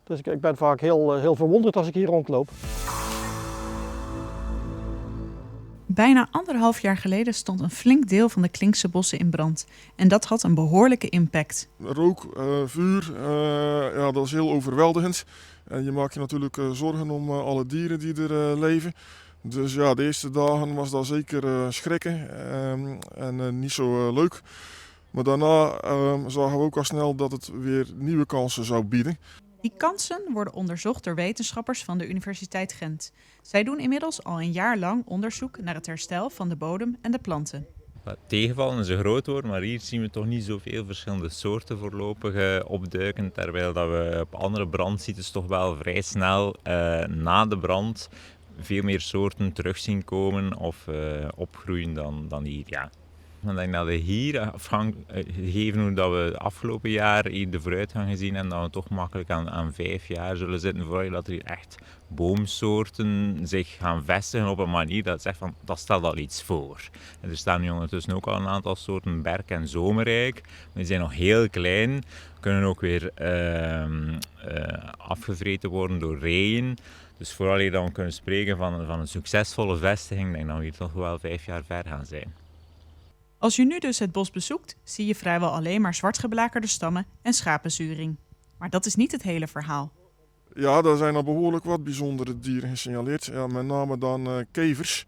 Dus ik ben vaak heel verwonderd als ik hier rondloop. Bijna 1,5 jaar geleden stond een flink deel van de Klinkse bossen in brand. En dat had een behoorlijke impact. Rook, vuur, ja, dat is heel overweldigend. En je maakt je natuurlijk zorgen om alle dieren die er leven. Dus ja, de eerste dagen was dat zeker schrikken en niet zo leuk. Maar daarna zagen we ook al snel dat het weer nieuwe kansen zou bieden. Die kansen worden onderzocht door wetenschappers van de Universiteit Gent. Zij doen inmiddels al een jaar lang onderzoek naar het herstel van de bodem en de planten. Tegenvallen is een groot woord, maar hier zien we toch niet zoveel verschillende soorten voorlopig opduiken. Terwijl dat we op andere brandsites toch wel vrij snel na de brand veel meer soorten terug zien komen of opgroeien dan hier. Ja. Ik denk dat we hier, gegeven hoe dat we het afgelopen jaar hier de vooruitgang gezien hebben, dat we toch makkelijk aan 5 jaar zullen zitten voordat dat er hier echt boomsoorten zich gaan vestigen op een manier dat zegt van dat stelt al iets voor. En er staan nu ondertussen ook al een aantal soorten berk- en zomerrijk, maar die zijn nog heel klein, kunnen ook weer afgevreten worden door reeën. Dus vooral hier dan we kunnen spreken van een succesvolle vestiging, denk ik dat we hier toch wel 5 jaar ver gaan zijn. Als je nu dus het bos bezoekt, zie je vrijwel alleen maar zwartgeblakerde stammen en schapenzuring. Maar dat is niet het hele verhaal. Ja, daar zijn al behoorlijk wat bijzondere dieren gesignaleerd. Ja, met name dan kevers,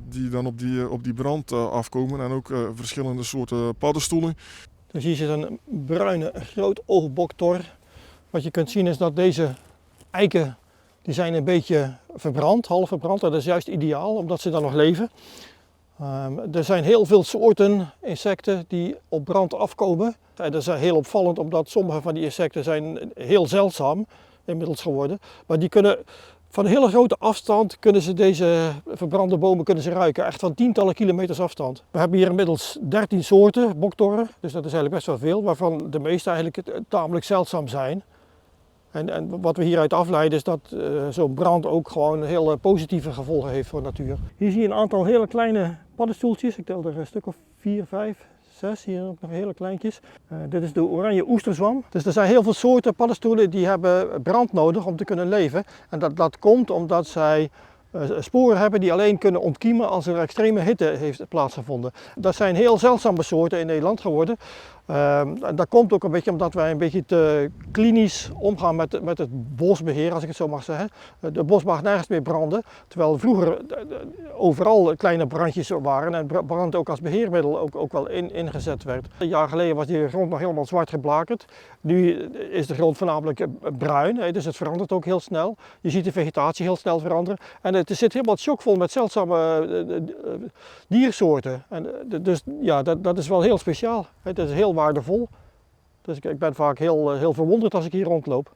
die dan op die brand afkomen. En ook verschillende soorten paddenstoelen. Dus hier zit een bruine grootoogboktор. Wat je kunt zien is dat deze eiken die zijn een beetje verbrand, half verbrand. Dat is juist ideaal, omdat ze dan nog leven. Er zijn heel veel soorten insecten die op brand afkomen. En dat is heel opvallend, omdat sommige van die insecten zijn heel zeldzaam inmiddels geworden. Maar die kunnen van een hele grote afstand deze verbrande bomen ruiken. Echt van tientallen kilometers afstand. We hebben hier inmiddels 13 soorten boktoren, dus dat is eigenlijk best wel veel. Waarvan de meeste eigenlijk tamelijk zeldzaam zijn. En wat we hieruit afleiden is dat zo'n brand ook gewoon heel positieve gevolgen heeft voor de natuur. Hier zie je een aantal hele kleine paddenstoeltjes. Ik tel er een stuk of 4, 5, 6. Hier ook nog hele kleintjes. Dit is de oranje oesterzwam. Dus er zijn heel veel soorten paddenstoelen die hebben brand nodig om te kunnen leven. En dat komt omdat zij sporen hebben die alleen kunnen ontkiemen als er extreme hitte heeft plaatsgevonden. Dat zijn heel zeldzame soorten in Nederland geworden. En dat komt ook een beetje omdat wij een beetje te klinisch omgaan met het bosbeheer, als ik het zo mag zeggen. De bos mag nergens meer branden, terwijl vroeger overal kleine brandjes waren en brand ook als beheermiddel ook wel ingezet werd. Een jaar geleden was die grond nog helemaal zwart geblakerd. Nu is de grond voornamelijk bruin, dus het verandert ook heel snel. Je ziet de vegetatie heel snel veranderen. En het zit helemaal chockvol met zeldzame diersoorten. En dus ja, dat is wel heel speciaal. Het is heel waardevol. Dus ik ben vaak heel verwonderd als ik hier rondloop.